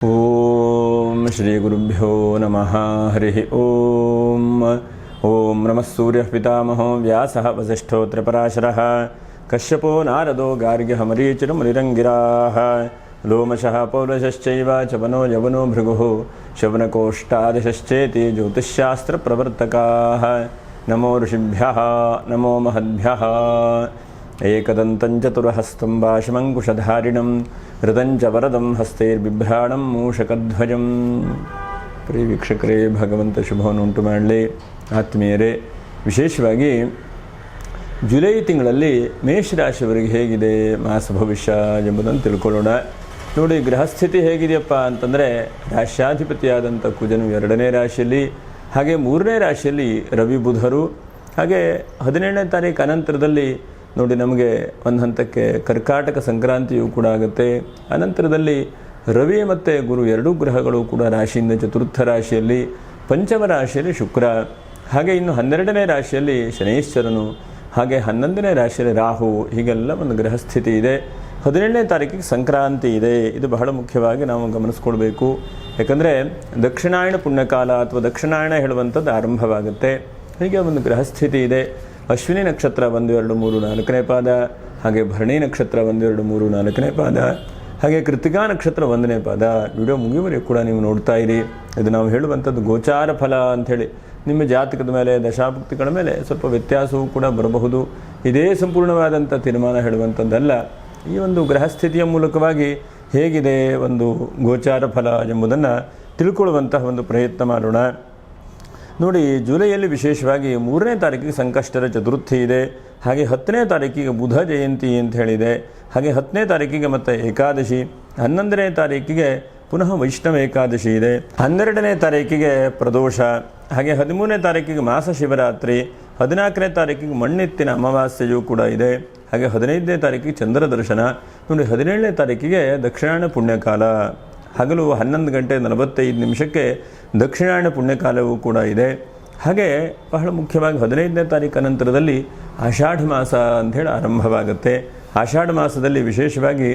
ಓಂ ಶ್ರೀ ಗುರುಭ್ಯೋ ನಮಃ ಹರಿ ಓಂ. ಓಂ ನಮಃ ಸೂರ್ಯ ಪಿತಾಮಹೋ ವ್ಯಾಸಃ ವಸಿಷ್ಠೋತ್ರ ಪರಾಶರಃ ಕಶ್ಯಪೋ ನಾರದೋ ಗಾರ್ಗ್ಯಃ ಮರೀಚಿರ ಮುನಿರಂಗಿರಾಃ ಲೋಮಶಃ ಪೌಲಶಶ್ಚೈವ ಚವನೋ ಯವನೋ ಭೃಗುಃ ಶವನಕೋಷ್ಟಾದಿಶಶ್ಚೇತಿ ಜ್ಯೋತಿಷ್ಶಾಸ್ತ್ರ ಪ್ರವರ್ತಕಾಃ. ನಮೋ ಋಷಿಭ್ಯಃ ನಮೋ ಮಹದ್ಭ್ಯಃ. ಏಕದಂತಂ ಚತುರಹಸ್ತಂ ಭಾಷಮಂಕುಶಧಾರಿಣಂ ಋತಂಚ ವರದಂ ಹಸ್ತೈರ್ಬಿಭ್ರಾಣಂ ಮೂಷಕಧ್ವಜಂ. ಪ್ರಿಯ ವೀಕ್ಷಕರೇ, ಭಗವಂತ ಶುಭವನ್ನು ಉಂಟು ಮಾಡಲಿ. ಆತ್ಮೀಯರೇ, ವಿಶೇಷವಾಗಿ ಜುಲೈ ತಿಂಗಳಲ್ಲಿ ಮೇಷರಾಶಿಯವರಿಗೆ ಹೇಗಿದೆ ಮಾಸ ಭವಿಷ್ಯ ಎಂಬುದನ್ನು ತಿಳ್ಕೊಳ್ಳೋಣ. ನೋಡಿ, ಗ್ರಹಸ್ಥಿತಿ ಹೇಗಿದೆಯಪ್ಪ ಅಂತಂದರೆ, ರಾಶ್ಯಾಧಿಪತಿಯಾದಂಥ ಕುಜನು 2ನೇ ರಾಶಿಯಲ್ಲಿ, ಹಾಗೆ 3ನೇ ರಾಶಿಯಲ್ಲಿ ರವಿ ಬುಧರು, ಹಾಗೆ 17ನೇ ತಾರೀಕು ಅನಂತರದಲ್ಲಿ ನೋಡಿ ನಮಗೆ ಒಂದು ಹಂತಕ್ಕೆ ಕರ್ಕಾಟಕ ಸಂಕ್ರಾಂತಿಯೂ ಕೂಡ ಆಗುತ್ತೆ. ಅನಂತರದಲ್ಲಿ ರವಿ ಮತ್ತು ಗುರು 2 ಗ್ರಹಗಳು ಕೂಡ ರಾಶಿಯಿಂದ ಚತುರ್ಥ ರಾಶಿಯಲ್ಲಿ, ಪಂಚಮ ರಾಶಿಯಲ್ಲಿ ಶುಕ್ರ, ಹಾಗೆ ಇನ್ನು 12ನೇ ರಾಶಿಯಲ್ಲಿ ಶನೈಶ್ಚರನು, ಹಾಗೆ 11ನೇ ರಾಶಿಯಲ್ಲಿ ರಾಹು. ಹೀಗೆಲ್ಲ ಒಂದು ಗ್ರಹಸ್ಥಿತಿ ಇದೆ. 17ನೇ ತಾರೀಕಿಗೆ ಸಂಕ್ರಾಂತಿ ಇದೆ. ಇದು ಬಹಳ ಮುಖ್ಯವಾಗಿ ನಾವು ಗಮನಿಸ್ಕೊಳ್ಬೇಕು. ಯಾಕಂದರೆ ದಕ್ಷಿಣಾಯಣ ಪುಣ್ಯಕಾಲ ಅಥವಾ ದಕ್ಷಿಣಾಯಣ ಹೇಳುವಂಥದ್ದು ಆರಂಭವಾಗುತ್ತೆ. ಹೀಗೆ ಒಂದು ಗ್ರಹಸ್ಥಿತಿ ಇದೆ. ಅಶ್ವಿನಿ ನಕ್ಷತ್ರ 1, 2, 3, 4ನೇ ಪಾದ, ಹಾಗೆ ಭರಣಿ ನಕ್ಷತ್ರ 1, 2, 3, 4ನೇ ಪಾದ, ಹಾಗೆ ಕೃತಿಕಾ ನಕ್ಷತ್ರ 1ನೇ ಪಾದ. ವಿಡಿಯೋ ಮುಗಿಯುವವರೆಗೂ ಕೂಡ ನೀವು ನೋಡ್ತಾ ಇರಿ. ಇದು ನಾವು ಹೇಳುವಂಥದ್ದು ಗೋಚಾರ ಫಲ ಅಂಥೇಳಿ. ನಿಮ್ಮ ಜಾತಕದ ಮೇಲೆ, ದಶಾಭುಕ್ತಿಗಳ ಮೇಲೆ ಸ್ವಲ್ಪ ವ್ಯತ್ಯಾಸವೂ ಕೂಡ ಬರಬಹುದು. ಇದೇ ಸಂಪೂರ್ಣವಾದಂಥ ತೀರ್ಮಾನ ಹೇಳುವಂಥದ್ದಲ್ಲ. ಈ ಒಂದು ಗ್ರಹಸ್ಥಿತಿಯ ಮೂಲಕವಾಗಿ ಹೇಗಿದೆ ಒಂದು ಗೋಚಾರ ಫಲ ಎಂಬುದನ್ನು ತಿಳ್ಕೊಳ್ಳುವಂತಹ ಒಂದು ಪ್ರಯತ್ನ ಮಾಡೋಣ. ನೋಡಿ, ಜುಲೈಯಲ್ಲಿ ವಿಶೇಷವಾಗಿ 3ನೇ ತಾರೀಕಿಗೆ ಸಂಕಷ್ಟರ ಚತುರ್ಥಿ ಇದೆ, ಹಾಗೆ 10ನೇ ತಾರೀಕಿಗೆ ಬುಧ ಜಯಂತಿ ಅಂತ ಹೇಳಿದೆ, ಹಾಗೆ 10ನೇ ತಾರೀಕಿಗೆ ಮತ್ತು ಏಕಾದಶಿ, 11ನೇ ತಾರೀಕಿಗೆ ಪುನಃ ವೈಷ್ಣವ ಏಕಾದಶಿ ಇದೆ, 12ನೇ ತಾರೀಕಿಗೆ ಪ್ರದೋಷ, ಹಾಗೆ 13ನೇ ತಾರೀಕಿಗೆ ಮಾಸ ಶಿವರಾತ್ರಿ, 14ನೇ ತಾರೀಕಿಗೆ ಮಣ್ಣೆತ್ತಿನ ಅಮಾವಾಸ್ಯೆಯೂ ಕೂಡ ಇದೆ, ಹಾಗೆ 15ನೇ ತಾರೀಕಿಗೆ ಚಂದ್ರ ದರ್ಶನ. ನೋಡಿ, 17ನೇ ತಾರೀಕಿಗೆ ದಕ್ಷಿಣಾಯಣ ಪುಣ್ಯಕಾಲ, ಹಗಲು 11 ಗಂಟೆ 45 ನಿಮಿಷಕ್ಕೆ ದಕ್ಷಿಣಾಯಣ ಪುಣ್ಯಕಾಲವೂ ಕೂಡ ಇದೆ. ಹಾಗೆ ಬಹಳ ಮುಖ್ಯವಾಗಿ 15ನೇ ತಾರೀಕು ಅನಂತರದಲ್ಲಿ ಆಷಾಢ ಮಾಸ ಅಂಥೇಳಿ ಆರಂಭವಾಗುತ್ತೆ. ಆಷಾಢ ಮಾಸದಲ್ಲಿ ವಿಶೇಷವಾಗಿ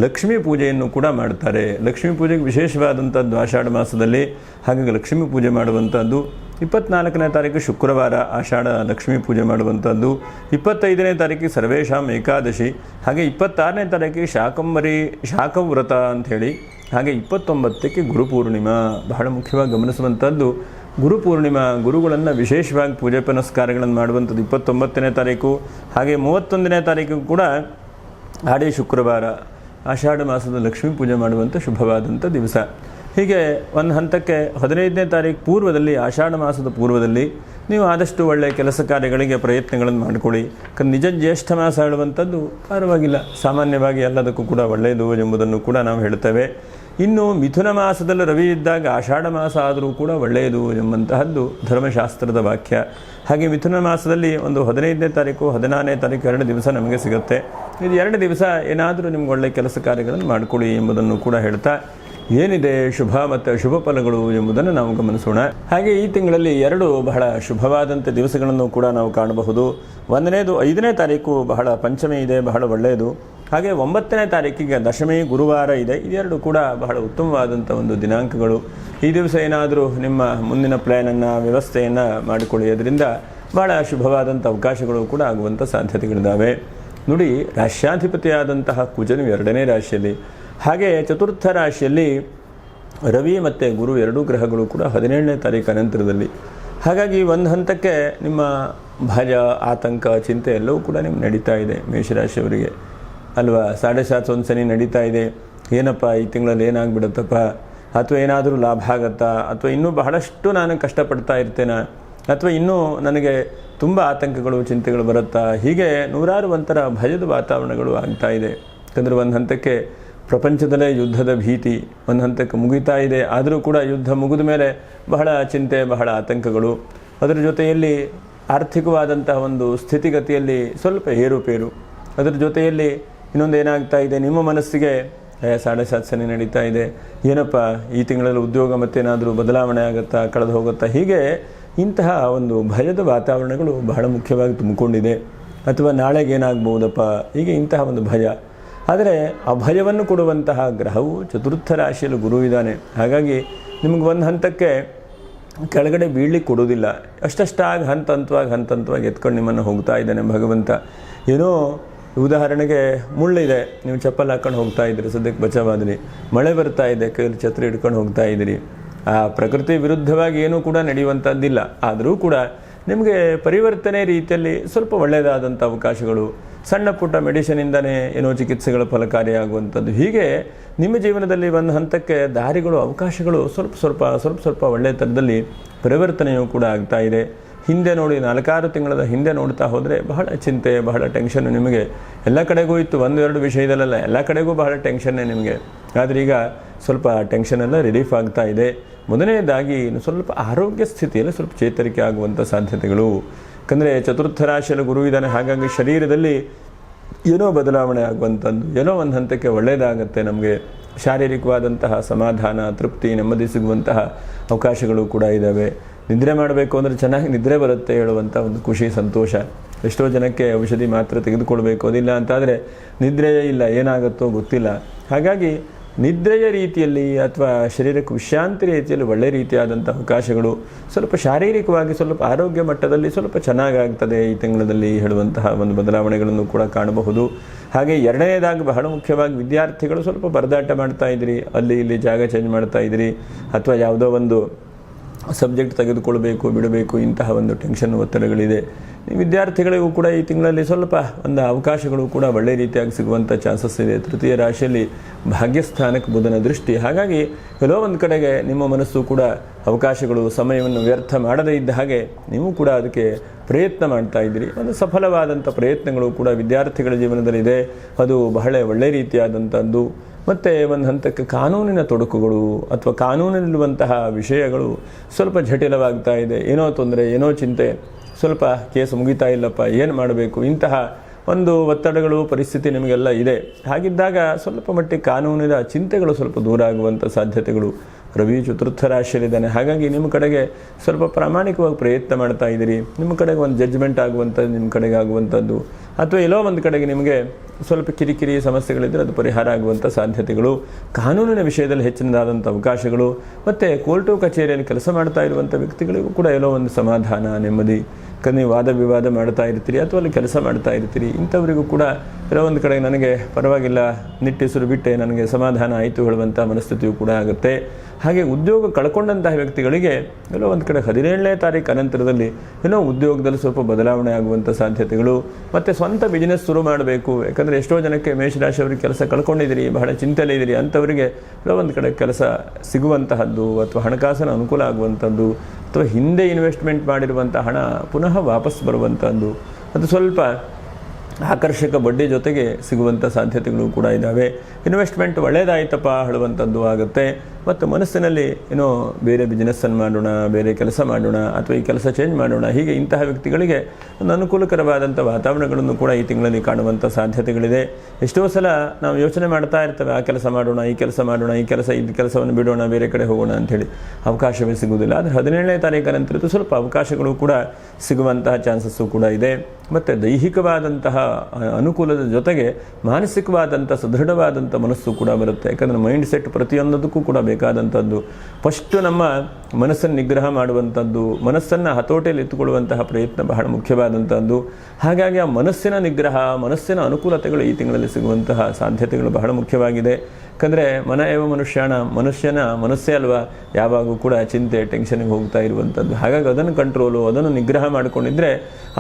ಲಕ್ಷ್ಮೀ ಪೂಜೆಯನ್ನು ಕೂಡ ಮಾಡ್ತಾರೆ. ಲಕ್ಷ್ಮೀ ಪೂಜೆಗೆ ವಿಶೇಷವಾದಂಥದ್ದು ಆಷಾಢ ಮಾಸದಲ್ಲಿ. ಹಾಗಾಗಿ ಲಕ್ಷ್ಮೀ ಪೂಜೆ ಮಾಡುವಂಥದ್ದು. 24ನೇ ತಾರೀಕು ಶುಕ್ರವಾರ ಆಷಾಢ ಲಕ್ಷ್ಮೀ ಪೂಜೆ ಮಾಡುವಂಥದ್ದು. 25ನೇ ತಾರೀಕಿಗೆ ಸರ್ವೇಶಾಂ ಏಕಾದಶಿ, ಹಾಗೆ 26ನೇ ತಾರೀಕಿಗೆ ಶಾಕವ್ರತ ಅಂಥೇಳಿ, ಹಾಗೆ 29ಕ್ಕೆ ಗುರುಪೂರ್ಣಿಮಾ. ಬಹಳ ಮುಖ್ಯವಾಗಿ ಗಮನಿಸುವಂಥದ್ದು ಗುರುಪೂರ್ಣಿಮಾ. ಗುರುಗಳನ್ನು ವಿಶೇಷವಾಗಿ ಪೂಜೆ ಪುನಸ್ಕಾರಗಳನ್ನು ಮಾಡುವಂಥದ್ದು 29ನೇ ತಾರೀಕು, ಹಾಗೆ 31ನೇ ತಾರೀಕು ಕೂಡ ಆಡಿ ಶುಕ್ರವಾರ ಆಷಾಢ ಮಾಸದ ಲಕ್ಷ್ಮೀ ಪೂಜೆ ಮಾಡುವಂಥ ಶುಭವಾದಂಥ ದಿವಸ. ಹೀಗೆ ಒಂದು ಹಂತಕ್ಕೆ 15ನೇ ತಾರೀಕು ಪೂರ್ವದಲ್ಲಿ, ಆಷಾಢ ಮಾಸದ ಪೂರ್ವದಲ್ಲಿ ನೀವು ಆದಷ್ಟು ಒಳ್ಳೆಯ ಕೆಲಸ ಕಾರ್ಯಗಳಿಗೆ ಪ್ರಯತ್ನಗಳನ್ನು ಮಾಡಿಕೊಳ್ಳಿ. ನಿಜ ಜ್ಯೇಷ್ಠ ಮಾಸ ಹೇಳುವಂಥದ್ದು ಪರವಾಗಿಲ್ಲ, ಸಾಮಾನ್ಯವಾಗಿ ಎಲ್ಲದಕ್ಕೂ ಕೂಡ ಒಳ್ಳೆಯದು ಎಂಬುದನ್ನು ಕೂಡ ನಾವು ಹೇಳ್ತೇವೆ. ಇನ್ನು ಮಿಥುನ ಮಾಸದಲ್ಲಿ ರವಿ ಇದ್ದಾಗ ಆಷಾಢ ಮಾಸ ಆದರೂ ಕೂಡ ಒಳ್ಳೆಯದು ಎಂಬಂತಹದ್ದು ಧರ್ಮಶಾಸ್ತ್ರದ ವಾಕ್ಯ. ಹಾಗೆ ಮಿಥುನ ಮಾಸದಲ್ಲಿ ಒಂದು 15ನೇ ತಾರೀಕು 14ನೇ ತಾರೀಕು 2 ದಿವಸ ನಮಗೆ ಸಿಗುತ್ತೆ. ಇದು 2 ದಿವಸ ಏನಾದರೂ ನಿಮ್ಗೆ ಒಳ್ಳೆಯ ಕೆಲಸ ಕಾರ್ಯಗಳನ್ನು ಮಾಡಿಕೊಳ್ಳಿ ಎಂಬುದನ್ನು ಕೂಡ ಹೇಳ್ತಾ, ಏನಿದೆ ಶುಭ ಮತ್ತು ಅಶುಭ ಫಲಗಳು ಎಂಬುದನ್ನು ನಾವು ಗಮನಿಸೋಣ. ಹಾಗೆ ಈ ತಿಂಗಳಲ್ಲಿ 2 ಬಹಳ ಶುಭವಾದಂಥ ದಿವಸಗಳನ್ನು ಕೂಡ ನಾವು ಕಾಣಬಹುದು. 1ನೇದು 5ನೇ ತಾರೀಕು ಬಹಳ ಪಂಚಮಿ ಇದೆ, ಬಹಳ ಒಳ್ಳೆಯದು. ಹಾಗೆ 9ನೇ ತಾರೀಕಿಗೆ ದಶಮಿ ಗುರುವಾರ ಇದೆ. ಇದೆರಡು ಕೂಡ ಬಹಳ ಉತ್ತಮವಾದಂಥ ಒಂದು ದಿನಾಂಕಗಳು. ಈ ದಿವಸ ಏನಾದರೂ ನಿಮ್ಮ ಮುಂದಿನ ಪ್ಲ್ಯಾನನ್ನು, ವ್ಯವಸ್ಥೆಯನ್ನು ಮಾಡಿಕೊಳ್ಳಿ. ಅದರಿಂದ ಬಹಳ ಶುಭವಾದಂಥ ಅವಕಾಶಗಳು ಕೂಡ ಆಗುವಂಥ ಸಾಧ್ಯತೆಗಳಿದ್ದಾವೆ. ನೋಡಿ, ರಾಶ್ಯಾಧಿಪತಿಯಾದಂತಹ ಕುಜನು 2ನೇ ರಾಶಿಯಲ್ಲಿ, ಹಾಗೆ ಚತುರ್ಥ ರಾಶಿಯಲ್ಲಿ ರವಿ ಮತ್ತು ಗುರು 2 ಗ್ರಹಗಳು ಕೂಡ 17ನೇ ತಾರೀಕು ಅನಂತರದಲ್ಲಿ. ಹಾಗಾಗಿ ಒಂದು ಹಂತಕ್ಕೆ ನಿಮ್ಮ ಭಯ, ಆತಂಕ, ಚಿಂತೆ ಎಲ್ಲವೂ ಕೂಡ ನಿಮ್ಗೆ ನಡೀತಾ ಇದೆ ಮೇಷರಾಶಿಯವರಿಗೆ ಅಲ್ವಾ. 7.5 ಶನಿ ನಡೀತಾ ಇದೆ. ಏನಪ್ಪ ಈ ತಿಂಗಳಲ್ಲಿ ಏನಾಗ್ಬಿಡುತ್ತಪ್ಪ, ಅಥವಾ ಏನಾದರೂ ಲಾಭ ಆಗತ್ತಾ, ಅಥವಾ ಇನ್ನೂ ಬಹಳಷ್ಟು ನಾನು ಕಷ್ಟಪಡ್ತಾ ಇರ್ತೇನೆ, ಅಥವಾ ಇನ್ನೂ ನನಗೆ ತುಂಬ ಆತಂಕಗಳು, ಚಿಂತೆಗಳು ಬರುತ್ತಾ, ಹೀಗೆ ನೂರಾರು ಒಂಥರ ಭಯದ ವಾತಾವರಣಗಳು ಆಗ್ತಾ ಇದೆ. ಯಾಕಂದರೆ ಒಂದು ಹಂತಕ್ಕೆ ಪ್ರಪಂಚದಲ್ಲೇ ಯುದ್ಧದ ಭೀತಿ ಒಂದು ಹಂತಕ್ಕೆ ಮುಗಿತಾ ಇದೆ. ಆದರೂ ಕೂಡ ಯುದ್ಧ ಮುಗಿದ ಮೇಲೆ ಬಹಳ ಚಿಂತೆ, ಬಹಳ ಆತಂಕಗಳು. ಅದರ ಜೊತೆಯಲ್ಲಿ ಆರ್ಥಿಕವಾದಂತಹ ಒಂದು ಸ್ಥಿತಿಗತಿಯಲ್ಲಿ ಸ್ವಲ್ಪ ಏರುಪೇರು. ಅದರ ಜೊತೆಯಲ್ಲಿ ಇನ್ನೊಂದು ಏನಾಗ್ತಾ ಇದೆ, ನಿಮ್ಮ ಮನಸ್ಸಿಗೆ 7.5 ಶನಿ ನಡೀತಾ ಇದೆ, ಏನಪ್ಪ ಈ ತಿಂಗಳಲ್ಲಿ ಉದ್ಯೋಗ ಮತ್ತೇನಾದರೂ ಬದಲಾವಣೆ ಆಗುತ್ತಾ, ಕಳೆದು ಹೋಗುತ್ತಾ, ಹೀಗೆ ಇಂತಹ ಒಂದು ಭಯದ ವಾತಾವರಣಗಳು ಬಹಳ ಮುಖ್ಯವಾಗಿ ತುಂಬಿಕೊಂಡಿದೆ. ಅಥವಾ ನಾಳೆಗೆ ಏನಾಗ್ಬೋದಪ್ಪ, ಹೀಗೆ ಇಂತಹ ಒಂದು ಭಯ. ಆದರೆ ಅಭಯವನ್ನು ಕೊಡುವಂತಹ ಗ್ರಹವು ಚತುರ್ಥ ರಾಶಿಯಲ್ಲಿ ಗುರು ಇದ್ದಾನೆ. ಹಾಗಾಗಿ ನಿಮಗೆ ಒಂದು ಹಂತಕ್ಕೆ ಕೆಳಗಡೆ ಬೀಳಲಿಕ್ಕೆ ಕೊಡೋದಿಲ್ಲ. ಅಷ್ಟಷ್ಟಾಗಿ ಹಂತವಾಗಿ ಎತ್ಕೊಂಡು ನಿಮ್ಮನ್ನು ಹೋಗ್ತಾ ಇದ್ದಾನೆ ಭಗವಂತ. ಏನೋ ಉದಾಹರಣೆಗೆ ಮುಳ್ಳಿದೆ, ನೀವು ಚಪ್ಪಲ್ ಹಾಕೊಂಡು ಹೋಗ್ತಾ ಇದ್ದೀರಿ, ಸದ್ಯಕ್ಕೆ ಬಚಾವಾದ್ರಿ. ಮಳೆ ಬರ್ತಾ ಇದೆ, ಕೈಯಲ್ಲಿ ಛತ್ರಿ ಹಿಡ್ಕೊಂಡು ಹೋಗ್ತಾ ಇದ್ದೀರಿ. ಆ ಪ್ರಕೃತಿ ವಿರುದ್ಧವಾಗಿ ಏನೂ ಕೂಡ ನಡೆಯುವಂಥದ್ದಿಲ್ಲ. ಆದರೂ ಕೂಡ ನಿಮಗೆ ಪರಿವರ್ತನೆ ರೀತಿಯಲ್ಲಿ ಸ್ವಲ್ಪ ಒಳ್ಳೆಯದಾದಂಥ ಅವಕಾಶಗಳು, ಸಣ್ಣ ಪುಟ್ಟ ಮೆಡಿಸಿನಿಂದನೇ ಏನೋ ಚಿಕಿತ್ಸೆಗಳು ಫಲಕಾರಿಯಾಗುವಂಥದ್ದು, ಹೀಗೆ ನಿಮ್ಮ ಜೀವನದಲ್ಲಿ ಒಂದು ಹಂತಕ್ಕೆ ದಾರಿಗಳು, ಅವಕಾಶಗಳು ಸ್ವಲ್ಪ ಒಳ್ಳೆಯ ಥರದಲ್ಲಿ ಪರಿವರ್ತನೆಯೂ ಕೂಡ ಆಗ್ತಾ ಇದೆ. ಹಿಂದೆ ನೋಡಿ 4-6 ತಿಂಗಳ ಹಿಂದೆ ನೋಡ್ತಾ ಹೋದರೆ ಬಹಳ ಚಿಂತೆ, ಬಹಳ ಟೆನ್ಷನ್ನು ನಿಮಗೆ ಎಲ್ಲ ಕಡೆಗೂ ಇತ್ತು. 1-2 ವಿಷಯದಲ್ಲ, ಎಲ್ಲ ಕಡೆಗೂ ಬಹಳ ಟೆನ್ಷನ್ನೇ ನಿಮಗೆ. ಆದರೆ ಈಗ ಸ್ವಲ್ಪ ಟೆನ್ಷನೆಲ್ಲ ರಿಲೀಫ್ ಆಗ್ತಾ ಇದೆ. ಮೊದಲನೇದಾಗಿ ಸ್ವಲ್ಪ ಆರೋಗ್ಯ ಸ್ಥಿತಿಯಲ್ಲಿ ಸ್ವಲ್ಪ ಚೇತರಿಕೆ ಆಗುವಂಥ ಸಾಧ್ಯತೆಗಳು. ಯಾಕಂದರೆ ಚತುರ್ಥ ರಾಶಿಯಲ್ಲಿ ಗುರು ಇದ್ದಾನೆ. ಹಾಗಾಗಿ ಶರೀರದಲ್ಲಿ ಏನೋ ಬದಲಾವಣೆ ಆಗುವಂಥದ್ದು, ಏನೋ ಒಂದು ಹಂತಕ್ಕೆ ಒಳ್ಳೆಯದಾಗತ್ತೆ. ನಮಗೆ ಶಾರೀರಿಕವಾದಂತಹ ಸಮಾಧಾನ, ತೃಪ್ತಿ, ನೆಮ್ಮದಿ ಸಿಗುವಂತಹ ಅವಕಾಶಗಳು ಕೂಡ ಇದ್ದಾವೆ. ನಿದ್ರೆ ಮಾಡಬೇಕು ಅಂದರೆ ಚೆನ್ನಾಗಿ ನಿದ್ರೆ ಬರುತ್ತೆ ಹೇಳುವಂಥ ಒಂದು ಖುಷಿ, ಸಂತೋಷ. ಎಷ್ಟೋ ಜನಕ್ಕೆ ಔಷಧಿ ಮಾತ್ರ ತೆಗೆದುಕೊಳ್ಬೇಕು, ಅದಿಲ್ಲ ಅಂತಾದರೆ ನಿದ್ರೆಯೇ ಇಲ್ಲ, ಏನಾಗುತ್ತೋ ಗೊತ್ತಿಲ್ಲ. ಹಾಗಾಗಿ ನಿದ್ರೆಯ ರೀತಿಯಲ್ಲಿ ಅಥವಾ ಶರೀರಕ್ಕೆ ವಿಶ್ರಾಂತಿ ರೀತಿಯಲ್ಲಿ ಒಳ್ಳೆಯ ರೀತಿಯಾದಂಥ ಅವಕಾಶಗಳು, ಸ್ವಲ್ಪ ಶಾರೀರಿಕವಾಗಿ ಸ್ವಲ್ಪ ಆರೋಗ್ಯ ಮಟ್ಟದಲ್ಲಿ ಸ್ವಲ್ಪ ಚೆನ್ನಾಗಾಗ್ತದೆ ಈ ತಿಂಗಳಲ್ಲಿ ಹೇಳುವಂತಹ ಒಂದು ಬದಲಾವಣೆಗಳನ್ನು ಕೂಡ ಕಾಣಬಹುದು. ಹಾಗೆ ಎರಡನೇದಾಗಿ ಬಹಳ ಮುಖ್ಯವಾಗಿ ವಿದ್ಯಾರ್ಥಿಗಳು ಸ್ವಲ್ಪ ಪರದಾಟ ಮಾಡ್ತಾ ಇದ್ದೀರಿ, ಅಲ್ಲಿ ಇಲ್ಲಿ ಜಾಗ ಚೇಂಜ್ ಮಾಡ್ತಾ ಇದ್ದೀರಿ, ಅಥವಾ ಯಾವುದೋ ಒಂದು ಸಬ್ಜೆಕ್ಟ್ ತೆಗೆದುಕೊಳ್ಬೇಕು ಬಿಡಬೇಕು, ಇಂತಹ ಒಂದು ಟೆನ್ಷನ್, ಒತ್ತಡಗಳಿದೆ. ವಿದ್ಯಾರ್ಥಿಗಳಿಗೂ ಕೂಡ ಈ ತಿಂಗಳಲ್ಲಿ ಸ್ವಲ್ಪ ಒಂದು ಅವಕಾಶಗಳು ಕೂಡ ಒಳ್ಳೆಯ ರೀತಿಯಾಗಿ ಸಿಗುವಂಥ ಚಾನ್ಸಸ್ ಇದೆ. ತೃತೀಯ ರಾಶಿಯಲ್ಲಿ ಭಾಗ್ಯಸ್ಥಾನಕ್ಕೆ ಬುಧನ ದೃಷ್ಟಿ. ಹಾಗಾಗಿ ಎಲ್ಲೋ ಒಂದು ಕಡೆಗೆ ನಿಮ್ಮ ಮನಸ್ಸು ಕೂಡ ಅವಕಾಶಗಳು, ಸಮಯವನ್ನು ವ್ಯರ್ಥ ಮಾಡದೇ ಇದ್ದ ಹಾಗೆ ನೀವು ಕೂಡ ಅದಕ್ಕೆ ಪ್ರಯತ್ನ ಮಾಡ್ತಾ ಇದ್ದೀರಿ. ಒಂದು ಸಫಲವಾದಂಥ ಪ್ರಯತ್ನಗಳು ಕೂಡ ವಿದ್ಯಾರ್ಥಿಗಳ ಜೀವನದಲ್ಲಿದೆ. ಅದು ಬಹಳ ಒಳ್ಳೆಯ ರೀತಿಯಾದಂಥದ್ದು. ಮತ್ತು ಒಂದು ಹಂತಕ್ಕೆ ಕಾನೂನಿನ ತೊಡಕುಗಳು ಅಥವಾ ಕಾನೂನಿನಲ್ಲಿರುವಂತಹ ವಿಷಯಗಳು ಸ್ವಲ್ಪ ಜಟಿಲವಾಗ್ತಾ ಇದೆ. ಏನೋ ತೊಂದರೆ, ಏನೋ ಚಿಂತೆ, ಸ್ವಲ್ಪ ಕೇಸ್ ಮುಗಿತಾ ಇಲ್ಲಪ್ಪ, ಏನು ಮಾಡಬೇಕು, ಇಂತಹ ಒಂದು ಒತ್ತಡಗಳು, ಪರಿಸ್ಥಿತಿ ನಿಮಗೆಲ್ಲ ಇದೆ. ಹಾಗಿದ್ದಾಗ ಸ್ವಲ್ಪ ಮಟ್ಟಿಗೆ ಕಾನೂನಿನ ಚಿಂತೆಗಳು ಸ್ವಲ್ಪ ದೂರ ಆಗುವಂಥ ಸಾಧ್ಯತೆಗಳು. ರವಿ ಚತುರ್ಥ ರಾಶಿಯಲ್ಲಿದ್ದಾನೆ. ಹಾಗಾಗಿ ನಿಮ್ಮ ಕಡೆಗೆ ಸ್ವಲ್ಪ ಪ್ರಾಮಾಣಿಕವಾಗಿ ಪ್ರಯತ್ನ ಮಾಡ್ತಾ ಇದ್ದೀರಿ. ನಿಮ್ಮ ಕಡೆಗೆ ಒಂದು ಜಡ್ಜ್ಮೆಂಟ್ ಆಗುವಂಥದ್ದು ನಿಮ್ಮ ಕಡೆಗೆ ಆಗುವಂಥದ್ದು, ಅಥವಾ ಎಲ್ಲೋ ಒಂದು ಕಡೆಗೆ ನಿಮಗೆ ಸ್ವಲ್ಪ ಕಿರಿಕಿರಿ ಸಮಸ್ಯೆಗಳಿದ್ದರೆ ಅದು ಪರಿಹಾರ ಆಗುವಂಥ ಸಾಧ್ಯತೆಗಳು. ಕಾನೂನಿನ ವಿಷಯದಲ್ಲಿ ಹೆಚ್ಚಿನದಾದಂಥ ಅವಕಾಶಗಳು. ಮತ್ತು ಕೋರ್ಟು ಕಚೇರಿಯಲ್ಲಿ ಕೆಲಸ ಮಾಡ್ತಾ ಇರುವಂಥ ವ್ಯಕ್ತಿಗಳಿಗೂ ಕೂಡ ಎಲ್ಲೋ ಒಂದು ಸಮಾಧಾನ, ನೆಮ್ಮದಿ. ಯಾಕಂದರೆ ನೀವು ವಾದ ವಿವಾದ ಮಾಡ್ತಾ ಇರ್ತೀರಿ ಅಥವಾ ಅಲ್ಲಿ ಕೆಲಸ ಮಾಡ್ತಾ ಇರ್ತೀರಿ, ಇಂಥವರಿಗೂ ಕೂಡ ಎಲ್ಲೋ ಒಂದು ಕಡೆ ನನಗೆ ಪರವಾಗಿಲ್ಲ, ನಿಟ್ಟೆಸರು ಬಿಟ್ಟೆ, ನನಗೆ ಸಮಾಧಾನ ಆಯಿತು ಹೇಳುವಂಥ ಮನಸ್ಥಿತಿಯೂ ಕೂಡ ಆಗುತ್ತೆ. ಹಾಗೆ ಉದ್ಯೋಗ ಕಳ್ಕೊಂಡಂತಹ ವ್ಯಕ್ತಿಗಳಿಗೆ ಎಲ್ಲೋ ಒಂದು ಕಡೆ 17ನೇ ತಾರೀಕು ಅನಂತರದಲ್ಲಿ ಏನೋ ಉದ್ಯೋಗದಲ್ಲಿ ಸ್ವಲ್ಪ ಬದಲಾವಣೆ ಆಗುವಂಥ ಸಾಧ್ಯತೆಗಳು. ಮತ್ತು ಸ್ವಂತ ಬಿಸ್ನೆಸ್ ಶುರು ಮಾಡಬೇಕು. ಯಾಕಂದರೆ ಎಷ್ಟೋ ಜನಕ್ಕೆ ಮೇಷರಾಶಿಯವರಿಗೆ ಕೆಲಸ ಕಳ್ಕೊಂಡಿದ್ದೀರಿ, ಬಹಳ ಚಿಂತೆಯಲ್ಲಿ ಇದ್ದೀರಿ, ಅಂಥವರಿಗೆ ಎಲ್ಲೋ ಒಂದು ಕಡೆ ಕೆಲಸ ಸಿಗುವಂತಹದ್ದು ಅಥವಾ ಹಣಕಾಸಿನ ಅನುಕೂಲ ಆಗುವಂಥದ್ದು, ಅಥವಾ ಹಿಂದೆ ಇನ್ವೆಸ್ಟ್ಮೆಂಟ್ ಮಾಡಿರುವಂಥ ಹಣ ಪುನಃ ವಾಪಸ್ ಬರುವಂಥದ್ದು, ಅದು ಸ್ವಲ್ಪ ಆಕರ್ಷಕ ಬಡ್ಡಿ ಜೊತೆಗೆ ಸಿಗುವಂಥ ಸಾಧ್ಯತೆಗಳು ಕೂಡ ಇದ್ದಾವೆ. ಇನ್ವೆಸ್ಟ್ಮೆಂಟ್ ಒಳ್ಳೆಯದಾಯ್ತಪ್ಪ ಹೇಳುವಂಥದ್ದು ಆಗುತ್ತೆ. ಮತ್ತು ಮನಸ್ಸಿನಲ್ಲಿ ಏನೋ ಬೇರೆ ಬಿಸ್ನೆಸ್ಸನ್ನು ಮಾಡೋಣ, ಬೇರೆ ಕೆಲಸ ಮಾಡೋಣ, ಅಥವಾ ಈ ಕೆಲಸ ಚೇಂಜ್ ಮಾಡೋಣ, ಹೀಗೆ ಇಂತಹ ವ್ಯಕ್ತಿಗಳಿಗೆ ಒಂದು ಅನುಕೂಲಕರವಾದಂಥ ವಾತಾವರಣಗಳನ್ನು ಕೂಡ ಈ ತಿಂಗಳಲ್ಲಿ ಕಾಣುವಂಥ ಸಾಧ್ಯತೆಗಳಿದೆ. ಎಷ್ಟೋ ಸಲ ನಾವು ಯೋಚನೆ ಮಾಡ್ತಾ ಇರ್ತೇವೆ, ಆ ಕೆಲಸ ಮಾಡೋಣ, ಈ ಕೆಲಸ ಮಾಡೋಣ, ಈ ಕೆಲಸವನ್ನು ಬಿಡೋಣ, ಬೇರೆ ಕಡೆ ಹೋಗೋಣ ಅಂಥೇಳಿ ಅವಕಾಶವೇ ಸಿಗುವುದಿಲ್ಲ. ಆದರೆ 17ನೇ ತಾರೀಕು ನಂತರ ಸ್ವಲ್ಪ ಅವಕಾಶಗಳು ಕೂಡ ಸಿಗುವಂತಹ ಚಾನ್ಸಸ್ಸು ಕೂಡ ಇದೆ. ಮತ್ತು ದೈಹಿಕವಾದಂತಹ ಅನುಕೂಲದ ಜೊತೆಗೆ ಮಾನಸಿಕವಾದಂಥ ಸದೃಢವಾದಂಥ ಮನಸ್ಸು ಕೂಡ ಬರುತ್ತೆ. ಯಾಕಂದರೆ ಮೈಂಡ್ ಸೆಟ್ ಪ್ರತಿಯೊಂದಕ್ಕೂ ಕೂಡ ಬೇಕಾದಂಥದ್ದು. ಫಸ್ಟು ನಮ್ಮ ಮನಸ್ಸನ್ನು ನಿಗ್ರಹ ಮಾಡುವಂಥದ್ದು, ಮನಸ್ಸನ್ನು ಹತೋಟಿಯಲ್ಲಿ ಎತ್ತುಕೊಳ್ಳುವಂತಹ ಪ್ರಯತ್ನ ಬಹಳ ಮುಖ್ಯವಾದಂಥದ್ದು. ಹಾಗಾಗಿ ಆ ಮನಸ್ಸಿನ ನಿಗ್ರಹ, ಮನಸ್ಸಿನ ಅನುಕೂಲತೆಗಳು ಈ ತಿಂಗಳಲ್ಲಿ ಸಿಗುವಂತಹ ಸಾಧ್ಯತೆಗಳು ಬಹಳ ಮುಖ್ಯವಾಗಿದೆ. ಯಾಕಂದರೆ ಮನುಷ್ಯನ ಮನಸ್ಸೇ ಅಲ್ವಾ ಯಾವಾಗೂ ಕೂಡ ಚಿಂತೆ, ಟೆನ್ಷನ್ಗೆ ಹೋಗ್ತಾ ಇರುವಂಥದ್ದು. ಹಾಗಾಗಿ ಅದನ್ನು ಕಂಟ್ರೋಲು, ಅದನ್ನು ನಿಗ್ರಹ ಮಾಡಿಕೊಂಡಿದ್ರೆ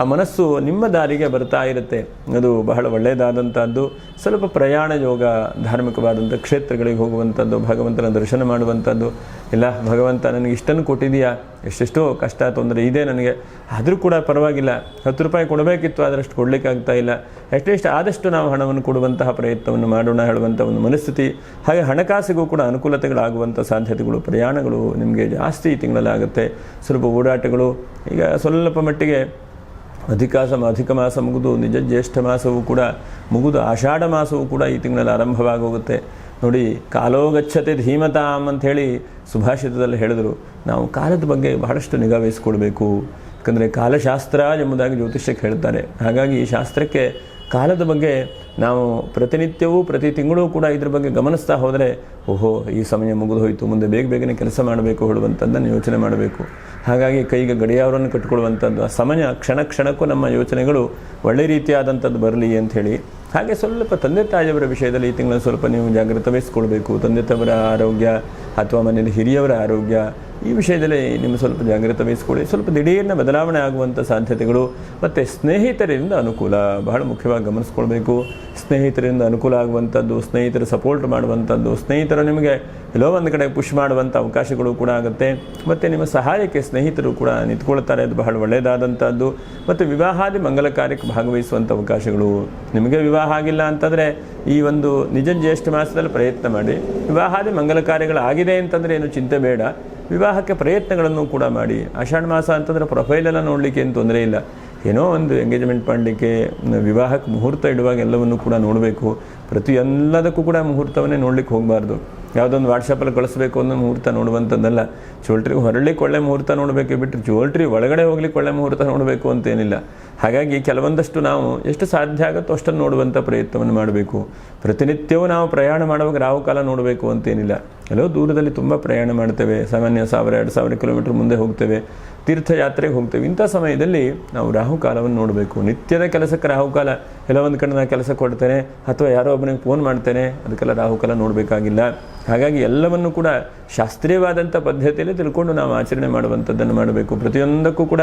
ಆ ಮನಸ್ಸು ನಿಮ್ಮ ದಾರಿಗೆ ಬರ್ತಾ ಇರುತ್ತೆ. ಅದು ಬಹಳ ಒಳ್ಳೆಯದಾದಂಥದ್ದು. ಸ್ವಲ್ಪ ಪ್ರಯಾಣ ಯೋಗ, ಧಾರ್ಮಿಕವಾದಂಥ ಕ್ಷೇತ್ರಗಳಿಗೆ ಹೋಗುವಂಥದ್ದು, ಭಗವಂತನ ದರ್ಶನ ಮಾಡುವಂಥದ್ದು. ಇಲ್ಲ ಭಗವಂತ ನನಗೆ ಇಷ್ಟನ್ನು ಕೊಟ್ಟಿದೆಯಾ, ಎಷ್ಟೆಷ್ಟೋ ಕಷ್ಟ ತೊಂದರೆ ಇದೆ ನನಗೆ, ಆದರೂ ಕೂಡ ಪರವಾಗಿಲ್ಲ, 10 ರೂಪಾಯಿ ಕೊಡಬೇಕಿತ್ತು, ಅದರಷ್ಟು ಕೊಡಲಿಕ್ಕಾಗ್ತಾ ಇಲ್ಲ, ಅಟ್ಲೀಸ್ಟ್ ಆದಷ್ಟು ನಾವು ಹಣವನ್ನು ಕೊಡುವಂತಹ ಪ್ರಯತ್ನವನ್ನು ಮಾಡೋಣ ಹೇಳುವಂಥ ಒಂದು ಮನಸ್ಥಿತಿ. ಹಾಗೆ ಹಣಕಾಸಿಗೂ ಕೂಡ ಅನುಕೂಲತೆಗಳಾಗುವಂಥ ಸಾಧ್ಯತೆಗಳು, ಪ್ರಯಾಣಗಳು ನಿಮಗೆ ಜಾಸ್ತಿ ಈ ತಿಂಗಳಲ್ಲಿ ಆಗುತ್ತೆ. ಸ್ವಲ್ಪ ಓಡಾಟಗಳು. ಈಗ ಸ್ವಲ್ಪ ಮಟ್ಟಿಗೆ ಅಧಿಕ ಮಾಸ ಮುಗಿದು ನಿಜ ಜ್ಯೇಷ್ಠ ಮಾಸವೂ ಕೂಡ ಮುಗಿದು ಆಷಾಢ ಮಾಸವೂ ಕೂಡ ಈ ತಿಂಗಳಲ್ಲಿ ಆರಂಭವಾಗೋಗುತ್ತೆ. ನೋಡಿ, ಕಾಲೋ ಗಚ್ಚತೆ ಧೀಮತಾಮ್ ಅಂಥೇಳಿ ಸುಭಾಷಿತದಲ್ಲಿ ಹೇಳಿದರು. ನಾವು ಕಾಲದ ಬಗ್ಗೆ ಬಹಳಷ್ಟು ನಿಗಾ ವಹಿಸ್ಕೊಳ್ಬೇಕು. ಯಾಕಂದರೆ ಕಾಲಶಾಸ್ತ್ರ ಎಂಬುದಾಗಿ ಜ್ಯೋತಿಷ್ಯಕ್ಕೆ ಹೇಳ್ತಾರೆ. ಹಾಗಾಗಿ ಈ ಶಾಸ್ತ್ರಕ್ಕೆ ಕಾಲದ ಬಗ್ಗೆ ನಾವು ಪ್ರತಿನಿತ್ಯವೂ ಪ್ರತಿ ತಿಂಗಳೂ ಕೂಡ ಇದ್ರ ಬಗ್ಗೆ ಗಮನಿಸ್ತಾ ಹೋದರೆ ಓಹೋ ಈ ಸಮಯ ಮುಗಿದು ಹೋಯಿತು, ಮುಂದೆ ಬೇಗನೆ ಕೆಲಸ ಮಾಡಬೇಕು ಹೇಳುವಂಥದ್ದನ್ನು ಯೋಚನೆ ಮಾಡಬೇಕು. ಹಾಗಾಗಿ ಕೈಗೆ ಗಡಿಯಾರವನ್ನು ಕಟ್ಟಿಕೊಳ್ಳುವಂಥದ್ದು, ಆ ಸಮಯ ಕ್ಷಣಕ್ಕೂ ನಮ್ಮ ಯೋಚನೆಗಳು ಒಳ್ಳೆ ರೀತಿಯಾದಂಥದ್ದು ಬರಲಿ ಅಂಥೇಳಿ. ಹಾಗೆ ಸ್ವಲ್ಪ ತಂದೆ ತಾಯಿಯವರ ವಿಷಯದಲ್ಲಿ ಈ ತಿಂಗಳಲ್ಲಿ ಸ್ವಲ್ಪ ನೀವು ಜಾಗೃತೆ ವಹಿಸ್ಕೊಳ್ಬೇಕು. ತಂದೆ ತಾಯಿಯವರ ಆರೋಗ್ಯ ಅಥವಾ ಮನೆಯಲ್ಲಿ ಹಿರಿಯವರ ಆರೋಗ್ಯ ಈ ವಿಷಯದಲ್ಲಿ ನಿಮ್ಮ ಸ್ವಲ್ಪ ಜಾಗೃತೆ ವಹಿಸ್ಕೊಳ್ಳಿ. ಸ್ವಲ್ಪ ದಿಢೀರ್ನ ಬದಲಾವಣೆ ಆಗುವಂಥ ಸಾಧ್ಯತೆಗಳು. ಮತ್ತು ಸ್ನೇಹಿತರಿಂದ ಅನುಕೂಲ ಬಹಳ ಮುಖ್ಯವಾಗಿ ಗಮನಿಸ್ಕೊಳ್ಬೇಕು. ಸ್ನೇಹಿತರಿಂದ ಅನುಕೂಲ ಆಗುವಂಥದ್ದು, ಸ್ನೇಹಿತರು ಸಪೋರ್ಟ್ ಮಾಡುವಂಥದ್ದು, ಸ್ನೇಹಿತರು ನಿಮಗೆ ಎಲ್ಲೋ ಒಂದು ಕಡೆ ಪುಷ್ ಮಾಡುವಂಥ ಅವಕಾಶಗಳು ಕೂಡ ಆಗುತ್ತೆ. ಮತ್ತು ನಿಮ್ಮ ಸಹಾಯಕ್ಕೆ ಸ್ನೇಹಿತರು ಕೂಡ ನಿಂತ್ಕೊಳ್ತಾರೆ, ಅದು ಬಹಳ ಒಳ್ಳೆಯದಾದಂಥದ್ದು. ಮತ್ತು ವಿವಾಹಾದಿ ಮಂಗಲ ಕಾರ್ಯಕ್ಕೆ ಭಾಗವಹಿಸುವಂಥ ಅವಕಾಶಗಳು. ನಿಮಗೆ ವಿವಾಹ ಆಗಿಲ್ಲ ಅಂತಂದರೆ ಈ ಒಂದು ನಿಜ ಜ್ಯೇಷ್ಠ ಮಾಸದಲ್ಲಿ ಪ್ರಯತ್ನ ಮಾಡಿ. ವಿವಾಹಾದಿ ಮಂಗಲ ಕಾರ್ಯಗಳಾಗಿದೆ ಅಂತಂದರೆ ಏನು ಚಿಂತೆ ಬೇಡ, ವಿವಾಹಕ್ಕೆ ಪ್ರಯತ್ನಗಳನ್ನು ಕೂಡ ಮಾಡಿ. ಆಷಾಢ ಮಾಸ ಅಂತಂದರೆ ಪ್ರೊಫೈಲೆಲ್ಲ ನೋಡಲಿಕ್ಕೆ ಏನು ತೊಂದರೆ ಇಲ್ಲ. ಏನೋ ಒಂದು ಎಂಗೇಜ್ಮೆಂಟ್ ಮಾಡಲಿಕ್ಕೆ, ವಿವಾಹಕ್ಕೆ ಮುಹೂರ್ತ ಇಡುವಾಗ ಎಲ್ಲವನ್ನು ಕೂಡ ನೋಡಬೇಕು. ಪ್ರತಿಯೆಲ್ಲದಕ್ಕೂ ಕೂಡ ಮುಹೂರ್ತವನ್ನೇ ನೋಡ್ಲಿಕ್ಕೆ ಹೋಗಬಾರ್ದು. ಯಾವುದೊಂದು ವಾಟ್ಸಪ್ಪಲ್ಲಿ ಕಳಿಸ್ಬೇಕು ಅನ್ನೋ ಮುಹೂರ್ತ ನೋಡುವಂಥದ್ದಲ್ಲ. ಚೋಲ್ಟ್ರಿಗೆ ಹೊರಡ್ಲಿಕ್ಕೆ ಒಳ್ಳೆ ಮುಹೂರ್ತ ನೋಡಬೇಕೆ ಬಿಟ್ಟರೆ ಚೋಲ್ಟ್ರಿ ಒಳಗಡೆ ಹೋಗ್ಲಿಕ್ಕೆ ಒಳ್ಳೆ ಮುಹೂರ್ತ ನೋಡಬೇಕು ಅಂತೇನಿಲ್ಲ. ಹಾಗಾಗಿ ಕೆಲವೊಂದಷ್ಟು ನಾವು ಎಷ್ಟು ಸಾಧ್ಯ ಆಗುತ್ತೋ ಅಷ್ಟನ್ನು ನೋಡುವಂಥ ಪ್ರಯತ್ನವನ್ನು ಮಾಡಬೇಕು. ಪ್ರತಿನಿತ್ಯವೂ ನಾವು ಪ್ರಯಾಣ ಮಾಡುವಾಗ ರಾಹುಕಾಲ ನೋಡಬೇಕು ಅಂತೇನಿಲ್ಲ. ಎಲ್ಲೋ ದೂರದಲ್ಲಿ ತುಂಬ ಪ್ರಯಾಣ ಮಾಡ್ತೇವೆ, ಸಾಮಾನ್ಯ 1000-2000 ಕಿಲೋಮೀಟರ್ ಮುಂದೆ ಹೋಗ್ತೇವೆ, ತೀರ್ಥಯಾತ್ರೆಗೆ ಹೋಗ್ತೇವೆ. ಇಂಥ ಸಮಯದಲ್ಲಿ ನಾವು ರಾಹುಕಾಲವನ್ನು ನೋಡಬೇಕು. ನಿತ್ಯದ ಕೆಲಸಕ್ಕೆ ರಾಹುಕಾಲ, ಎಲ್ಲೋ ಒಂದು ಕಡೆ ನಾನು ಕೆಲಸ ಕೊಡ್ತೇನೆ ಅಥವಾ ಯಾರೋ ಒಬ್ಬನಿಗೆ ಫೋನ್ ಮಾಡ್ತೇನೆ, ಅದಕ್ಕೆಲ್ಲ ರಾಹುಕಾಲ ನೋಡಬೇಕಾಗಿಲ್ಲ. ಹಾಗಾಗಿ ಎಲ್ಲವನ್ನು ಕೂಡ ಶಾಸ್ತ್ರೀಯವಾದಂಥ ಪದ್ಧತಿಯಲ್ಲಿ ತಿಳ್ಕೊಂಡು ನಾವು ಆಚರಣೆ ಮಾಡುವಂಥದ್ದನ್ನು ಮಾಡಬೇಕು. ಪ್ರತಿಯೊಂದಕ್ಕೂ ಕೂಡ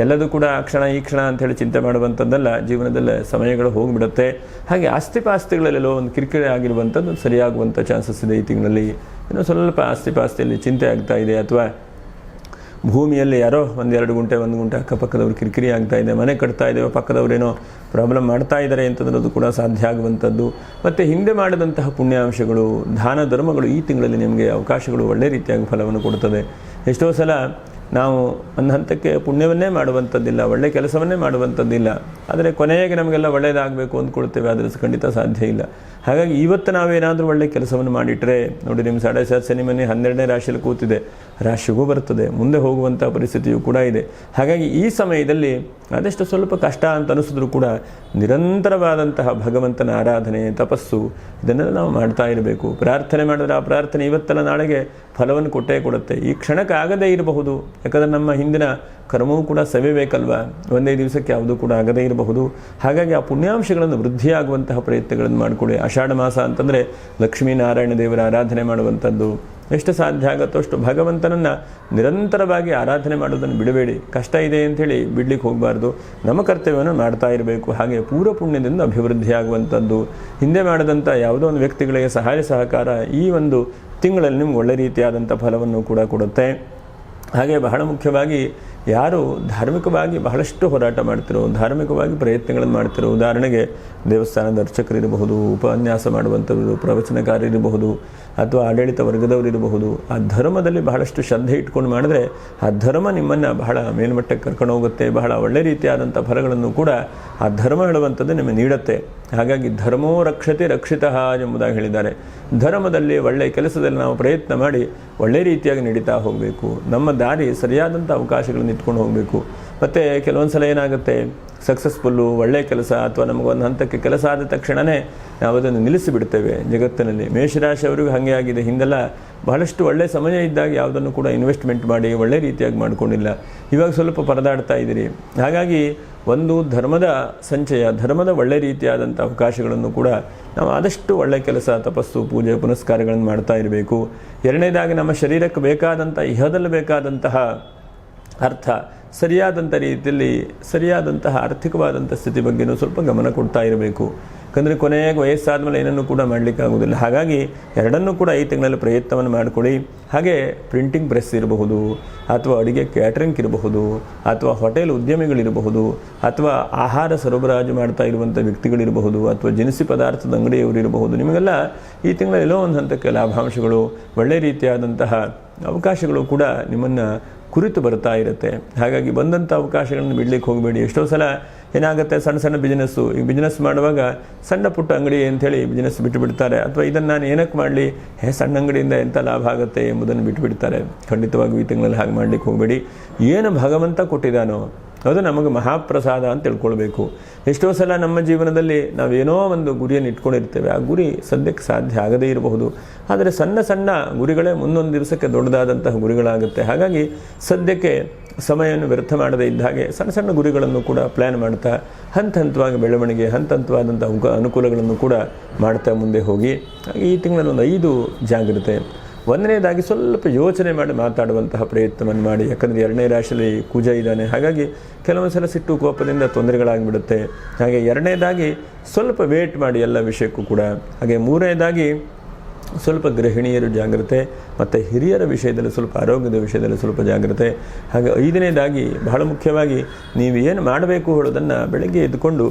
ಎಲ್ಲದೂ ಕೂಡ ಆ ಕ್ಷಣ ಈ ಕ್ಷಣ ಅಂಥೇಳಿ ಚಿಂತೆ ಮಾಡುವಂಥದ್ದಲ್ಲ. ಜೀವನದಲ್ಲೇ ಸಮಯಗಳು ಹೋಗಿಬಿಡುತ್ತೆ. ಹಾಗೆ ಆಸ್ತಿಪಾಸ್ತಿಗಳಲ್ಲೆಲ್ಲೋ ಒಂದು ಕಿರಿಕಿರಿ ಆಗಿರುವಂಥದ್ದು ಸರಿಯಾಗುವಂಥ ಚಾನ್ಸಸ್ ಇದೆ ಈ ತಿಂಗಳಲ್ಲಿ. ಇನ್ನೂ ಸ್ವಲ್ಪ ಆಸ್ತಿಪಾಸ್ತಿಯಲ್ಲಿ ಚಿಂತೆ ಆಗ್ತಾ ಇದೆ, ಅಥವಾ ಭೂಮಿಯಲ್ಲಿ ಯಾರೋ 1-2 ಗುಂಟೆ 1 ಗುಂಟೆ ಅಕ್ಕಪಕ್ಕದವ್ರು ಕಿರಿಕಿರಿ ಆಗ್ತಾ ಇದೆ, ಮನೆ ಕಟ್ತಾ ಇದ್ದೇವೆ, ಪಕ್ಕದವರೇನೋ ಪ್ರಾಬ್ಲಮ್ ಮಾಡ್ತಾ ಇದ್ದಾರೆ ಅಂತಂದ್ರದ್ದು ಕೂಡ ಸಾಧ್ಯ ಆಗುವಂಥದ್ದು. ಮತ್ತು ಹಿಂದೆ ಮಾಡಿದಂತಹ ಪುಣ್ಯಾಂಶಗಳು, ದಾನ ಧರ್ಮಗಳು ಈ ತಿಂಗಳಲ್ಲಿ ನಿಮಗೆ ಅವಕಾಶಗಳು ಒಳ್ಳೆ ರೀತಿಯಾಗಿ ಫಲವನ್ನು ಕೊಡ್ತದೆ. ಎಷ್ಟೋ ಸಲ ನಾವು ಒಂದು ಹಂತಕ್ಕೆ ಪುಣ್ಯವನ್ನೇ ಮಾಡುವಂಥದ್ದಿಲ್ಲ, ಒಳ್ಳೆ ಕೆಲಸವನ್ನೇ ಮಾಡುವಂಥದ್ದಿಲ್ಲ, ಆದರೆ ಕೊನೆಗೆ ನಮಗೆಲ್ಲ ಒಳ್ಳೆಯದಾಗಬೇಕು ಅಂದ್ಕೊಳ್ತೇವೆ, ಆದರೆ ಖಂಡಿತ ಸಾಧ್ಯ ಇಲ್ಲ. ಹಾಗಾಗಿ ಇವತ್ತು ನಾವೇನಾದರೂ ಒಳ್ಳೆ ಕೆಲಸವನ್ನು ಮಾಡಿಟ್ರೆ ನೋಡಿ, ನಿಮ್ಮ 7.7 ಶನಿ ಮನೆ 12ನೇ ರಾಶಿಯಲ್ಲಿ ಕೂತಿದೆ, ರಾಶಿಗೂ ಬರ್ತದೆ, ಮುಂದೆ ಹೋಗುವಂಥ ಪರಿಸ್ಥಿತಿಯೂ ಕೂಡ ಇದೆ. ಹಾಗಾಗಿ ಈ ಸಮಯದಲ್ಲಿ ಅದೆಷ್ಟು ಸ್ವಲ್ಪ ಕಷ್ಟ ಅಂತ ಅನಿಸಿದ್ರು ಕೂಡ ನಿರಂತರವಾದಂತಹ ಭಗವಂತನ ಆರಾಧನೆ, ತಪಸ್ಸು ಇದನ್ನೆಲ್ಲ ನಾವು ಮಾಡ್ತಾ ಇರಬೇಕು. ಪ್ರಾರ್ಥನೆ ಮಾಡಿದ್ರೆ ಆ ಪ್ರಾರ್ಥನೆ ಇವತ್ತೆಲ್ಲ ನಾಳೆಗೆ ಫಲವನ್ನು ಕೊಟ್ಟೇ ಕೊಡುತ್ತೆ. ಈ ಕ್ಷಣಕ್ಕೆ ಆಗದೇ ಇರಬಹುದು, ಯಾಕಂದರೆ ನಮ್ಮ ಹಿಂದಿನ ಕರ್ಮವೂ ಕೂಡ ಸವಿಬೇಕಲ್ವ, ಒಂದೇ ದಿವಸಕ್ಕೆ ಯಾವುದೂ ಕೂಡ ಆಗದೇ ಇರಬಹುದು. ಹಾಗಾಗಿ ಆ ಪುಣ್ಯಾಂಶಗಳನ್ನು ವೃದ್ಧಿಯಾಗುವಂತಹ ಪ್ರಯತ್ನಗಳನ್ನು ಮಾಡಿಕೊಳ್ಳಿ. ಆಷಾಢ ಮಾಸ ಅಂತಂದರೆ ಲಕ್ಷ್ಮೀನಾರಾಯಣ ದೇವರ ಆರಾಧನೆ ಮಾಡುವಂಥದ್ದು. ಎಷ್ಟು ಸಾಧ್ಯ ಆಗುತ್ತೋ ಅಷ್ಟು ಭಗವಂತನನ್ನು ನಿರಂತರವಾಗಿ ಆರಾಧನೆ ಮಾಡೋದನ್ನು ಬಿಡಬೇಡಿ. ಕಷ್ಟ ಇದೆ ಅಂಥೇಳಿ ಬಿಡ್ಲಿಕ್ಕೆ ಹೋಗಬಾರ್ದು. ನಮ್ಮ ಕರ್ತವ್ಯವನ್ನು ಮಾಡ್ತಾ ಇರಬೇಕು. ಹಾಗೆ ಪೂರ್ವ ಪುಣ್ಯದಿಂದ ಅಭಿವೃದ್ಧಿಯಾಗುವಂಥದ್ದು, ಹಿಂದೆ ಮಾಡಿದಂಥ ಯಾವುದೋ ಒಂದು ವ್ಯಕ್ತಿಗಳಿಗೆ ಸಹಾಯ ಸಹಕಾರ ಈ ಒಂದು ತಿಂಗಳಲ್ಲಿ ನಿಮ್ಗೆ ಒಳ್ಳೆ ರೀತಿಯಾದಂಥ ಫಲವನ್ನು ಕೂಡ ಕೊಡುತ್ತೆ. ಹಾಗೆ ಬಹಳ ಮುಖ್ಯವಾಗಿ ಯಾರು ಧಾರ್ಮಿಕವಾಗಿ ಬಹಳಷ್ಟು ಹೋರಾಟ ಮಾಡ್ತಿರೋ, ಧಾರ್ಮಿಕವಾಗಿ ಪ್ರಯತ್ನಗಳನ್ನು ಮಾಡ್ತಿರೋ, ಉದಾಹರಣೆಗೆ ದೇವಸ್ಥಾನದ ಅರ್ಚಕರಿರಬಹುದು, ಉಪನ್ಯಾಸ ಮಾಡುವಂಥವರು, ಪ್ರವಚನಕಾರರಿರಬಹುದು, ಅಥವಾ ಆಡಳಿತ ವರ್ಗದವರಿರಬಹುದು, ಆ ಧರ್ಮದಲ್ಲಿ ಬಹಳಷ್ಟು ಶ್ರದ್ಧೆ ಇಟ್ಕೊಂಡು ಮಾಡಿದ್ರೆ ಆ ಧರ್ಮ ನಿಮ್ಮನ್ನು ಬಹಳ ಮೇಲ್ಮಟ್ಟಕ್ಕೆ ಕರ್ಕೊಂಡು ಹೋಗುತ್ತೆ. ಬಹಳ ಒಳ್ಳೆ ರೀತಿಯಾದಂಥ ಫಲಗಳನ್ನು ಕೂಡ ಆ ಧರ್ಮ ಹೇಳುವಂಥದ್ದು ನಿಮಗೆ ನೀಡುತ್ತೆ. ಹಾಗಾಗಿ ಧರ್ಮೋ ರಕ್ಷತೆ ರಕ್ಷಿತಃ ಎಂಬುದಾಗಿ ಹೇಳಿದ್ದಾರೆ. ಧರ್ಮದಲ್ಲಿ ಒಳ್ಳೆಯ ಕೆಲಸದಲ್ಲಿ ನಾವು ಪ್ರಯತ್ನ ಮಾಡಿ ಒಳ್ಳೆ ರೀತಿಯಾಗಿ ನಡೀತಾ ಹೋಗಬೇಕು. ನಮ್ಮ ದಾರಿ ಸರಿಯಾದಂಥ ಅವಕಾಶಗಳನ್ನು ಇಟ್ಕೊಂಡು ಹೋಗಬೇಕು. ಮತ್ತು ಕೆಲವೊಂದು ಸಲ ಏನಾಗುತ್ತೆ, ಸಕ್ಸಸ್ಫುಲ್ಲು ಒಳ್ಳೆಯ ಕೆಲಸ ಅಥವಾ ನಮಗೊಂದು ಹಂತಕ್ಕೆ ಕೆಲಸ ಆದ ತಕ್ಷಣವೇ ನಾವು ಅದನ್ನು ನಿಲ್ಲಿಸಿಬಿಡ್ತೇವೆ. ಜಗತ್ತಿನಲ್ಲಿ ಮೇಷರಾಶಿಯವರಿಗೂ ಹಾಗೆ ಆಗಿದೆ. ಹಿಂದೆಲ್ಲ ಬಹಳಷ್ಟು ಒಳ್ಳೆಯ ಸಮಯ ಇದ್ದಾಗ ಯಾವುದನ್ನು ಕೂಡ ಇನ್ವೆಸ್ಟ್ಮೆಂಟ್ ಮಾಡಿ ಒಳ್ಳೆ ರೀತಿಯಾಗಿ ಮಾಡ್ಕೊಂಡಿಲ್ಲ. ಇವಾಗ ಸ್ವಲ್ಪ ಪರದಾಡ್ತಾ ಇದ್ದೀರಿ. ಹಾಗಾಗಿ ಒಂದು ಧರ್ಮದ ಸಂಚಯ, ಧರ್ಮದ ಒಳ್ಳೆ ರೀತಿಯಾದಂಥ ಅವಕಾಶಗಳನ್ನು ಕೂಡ ನಾವು ಆದಷ್ಟು ಒಳ್ಳೆಯ ಕೆಲಸ, ತಪಸ್ಸು, ಪೂಜೆ ಪುನಸ್ಕಾರಗಳನ್ನು ಮಾಡ್ತಾ ಇರಬೇಕು. ಎರಡನೇದಾಗಿ ನಮ್ಮ ಶರೀರಕ್ಕೆ ಬೇಕಾದಂಥ ಇಹದಲ್ಲಿ ಬೇಕಾದಂತಹ ಅರ್ಥ ಸರಿಯಾದಂಥ ರೀತಿಯಲ್ಲಿ ಸರಿಯಾದಂತಹ ಆರ್ಥಿಕವಾದಂಥ ಸ್ಥಿತಿ ಬಗ್ಗೆಯೂ ಸ್ವಲ್ಪ ಗಮನ ಕೊಡ್ತಾ ಇರಬೇಕು. ಯಾಕಂದರೆ ಕೊನೆಗೆ ವಯಸ್ಸಾದ ಮೇಲೆ ಏನನ್ನೂ ಕೂಡ ಮಾಡಲಿಕ್ಕಾಗೋದಿಲ್ಲ. ಹಾಗಾಗಿ ಎರಡನ್ನೂ ಕೂಡ ಈ ತಿಂಗಳಲ್ಲಿ ಪ್ರಯತ್ನವನ್ನು ಮಾಡಿಕೊಡಿ. ಹಾಗೆ ಪ್ರಿಂಟಿಂಗ್ ಪ್ರೆಸ್ ಇರಬಹುದು, ಅಥವಾ ಅಡುಗೆ ಕ್ಯಾಟ್ರಿಂಗ್ ಇರಬಹುದು, ಅಥವಾ ಹೋಟೆಲ್ ಉದ್ಯಮಿಗಳಿರಬಹುದು, ಅಥವಾ ಆಹಾರ ಸರಬರಾಜು ಮಾಡ್ತಾ ಇರುವಂಥ ವ್ಯಕ್ತಿಗಳಿರಬಹುದು, ಅಥವಾ ದಿನಸಿ ಪದಾರ್ಥದ ಅಂಗಡಿಯವರು ಇರಬಹುದು. ನಿಮಗೆಲ್ಲ ಈ ತಿಂಗಳಲ್ಲಿ ಎಲ್ಲೋ ಒಂದು ಹಂತಕ್ಕೆ ಲಾಭಾಂಶಗಳು, ಒಳ್ಳೆ ರೀತಿಯಾದಂತಹ ಅವಕಾಶಗಳು ಕೂಡ ನಿಮ್ಮನ್ನು ಕುರಿತು ಬರ್ತಾ ಇರುತ್ತೆ. ಹಾಗಾಗಿ ಬಂದಂಥ ಅವಕಾಶಗಳನ್ನು ಬಿಡಲಿಕ್ಕೆ ಹೋಗಬೇಡಿ. ಎಷ್ಟೋ ಸಲ ಏನಾಗುತ್ತೆ, ಸಣ್ಣ ಸಣ್ಣ ಬಿಸ್ನೆಸ್ಸು, ಈ ಬಿಸ್ನೆಸ್ ಮಾಡುವಾಗ ಸಣ್ಣ ಪುಟ್ಟ ಅಂಗಡಿ ಅಂಥೇಳಿ ಬಿಸ್ನೆಸ್ ಬಿಟ್ಟುಬಿಡ್ತಾರೆ. ಅಥವಾ ಇದನ್ನು ನಾನು ಏನಕ್ಕೆ ಮಾಡಲಿ, ಸಣ್ಣ ಅಂಗಡಿಯಿಂದ ಎಂಥ ಲಾಭ ಆಗುತ್ತೆ ಎಂಬುದನ್ನು ಬಿಟ್ಟುಬಿಡ್ತಾರೆ. ಖಂಡಿತವಾಗಿ ಈ ತಿಂಗಳಲ್ಲಿ ಹಾಗೆ ಮಾಡಲಿಕ್ಕೆ ಹೋಗಬೇಡಿ. ಏನು ಭಗವಂತ ಕೊಟ್ಟಿದ್ದಾನೋ ಅದು ನಮಗೆ ಮಹಾಪ್ರಸಾದ ಅಂತ ತಿಳ್ಕೊಳ್ಬೇಕು. ಎಷ್ಟೋ ಸಲ ನಮ್ಮ ಜೀವನದಲ್ಲಿ ನಾವೇನೋ ಒಂದು ಗುರಿಯನ್ನು ಇಟ್ಕೊಂಡಿರ್ತೇವೆ, ಆ ಗುರಿ ಸದ್ಯಕ್ಕೆ ಸಾಧ್ಯ ಆಗದೇ ಇರಬಹುದು. ಆದರೆ ಸಣ್ಣ ಸಣ್ಣ ಗುರಿಗಳೇ ಮುಂದೊಂದು ದಿವಸಕ್ಕೆ ದೊಡ್ಡದಾದಂತಹ ಗುರಿಗಳಾಗುತ್ತೆ. ಹಾಗಾಗಿ ಸದ್ಯಕ್ಕೆ ಸಮಯವನ್ನು ವ್ಯರ್ಥ ಮಾಡದೇ ಇದ್ದ ಹಾಗೆ ಸಣ್ಣ ಸಣ್ಣ ಗುರಿಗಳನ್ನು ಕೂಡ ಪ್ಲ್ಯಾನ್ ಮಾಡ್ತಾ ಹಂತ ಹಂತವಾಗಿ ಬೆಳವಣಿಗೆ, ಹಂತ ಹಂತವಾದಂಥ ಅನುಕೂಲಗಳನ್ನು ಕೂಡ ಮಾಡ್ತಾ ಮುಂದೆ ಹೋಗಿ. ಈ ತಿಂಗಳಲ್ಲಿ ಒಂದು 5 ಜಾಗ್ರತೆ. ಒಂದನೇದಾಗಿ ಸ್ವಲ್ಪ ಯೋಚನೆ ಮಾಡಿ ಮಾತಾಡುವಂತಹ ಪ್ರಯತ್ನವನ್ನು ಮಾಡಿ. ಯಾಕಂದರೆ 2ನೇ ರಾಶಿಯಲ್ಲಿ ಕುಜ ಇದ್ದಾನೆ, ಹಾಗಾಗಿ ಕೆಲವೊಂದು ಸಲ ಸಿಟ್ಟು ಕೋಪದಿಂದ ತೊಂದರೆಗಳಾಗಿಬಿಡುತ್ತೆ. ಹಾಗೆ 2ನೇದಾಗಿ ಸ್ವಲ್ಪ ವೇಟ್ ಮಾಡಿ ಎಲ್ಲ ವಿಷಯಕ್ಕೂ ಕೂಡ. ಹಾಗೆ 3ನೇದಾಗಿ ಸ್ವಲ್ಪ ಗೃಹಿಣಿಯರು ಜಾಗ್ರತೆ, ಮತ್ತು ಹಿರಿಯರ ವಿಷಯದಲ್ಲಿ ಸ್ವಲ್ಪ ಆರೋಗ್ಯದ ವಿಷಯದಲ್ಲಿ ಸ್ವಲ್ಪ ಜಾಗ್ರತೆ. ಹಾಗೆ 5ನೇದಾಗಿ ಬಹಳ ಮುಖ್ಯವಾಗಿ ನೀವು ಏನು ಮಾಡಬೇಕು ಹೇಳೋದನ್ನು ಬೆಳಗ್ಗೆ ಎದ್ದುಕೊಂಡು